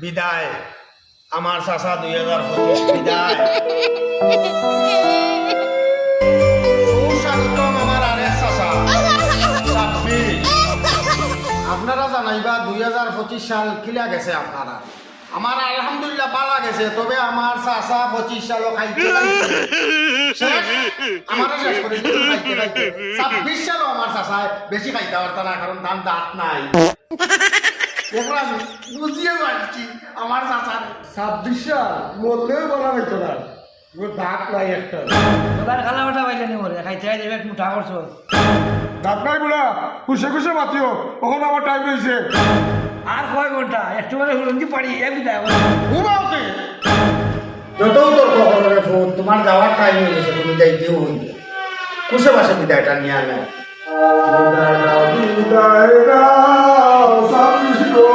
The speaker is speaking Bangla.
বিদায় আমার চাচা 2025 বিদায়। সুস্বাগতম আমার আরেক চাচা 26। আপনারা জানাইবা 2025 সাল কিলা গেছে আপনারা। আমার আলহামদুলিল্লাহ পালা গেছে, তবে আমার চাচা 25 সালও খাইতে শেষ। আমারও শেষ করে দিল খাইতে খাইতে। 26 সালও আমার চাচা বেশি খাইতে পারত না, কারণ তার দাঁত নাই। দেখলাম বুঝিয়ে পারছি আমার চাচার 26 সাল মরলেও বলা হইতো না, ওর দাঁত নাই একটা। তোলার খালা ওটা পাইলে নি মরে খাইতে খাইতে পেট মুঠা করছো। দাঁত নাই বুড়া, খুশে খুশে মাতিও, ওখানে আমার টাইম রয়েছে। আর কয় ঘন্টা একটু মানে হুলঙ্গি পাড়ি বিদায় করো। ঘুমাওতে যত তর্ক করবে ফোন, তোমার যাওয়ার টাইম হয়ে গেছে, তুমি যাইতেও হইবে। কুসে বাসে বিদায়টা নিয়ে আনে। বিদায় দাও, 26 গো।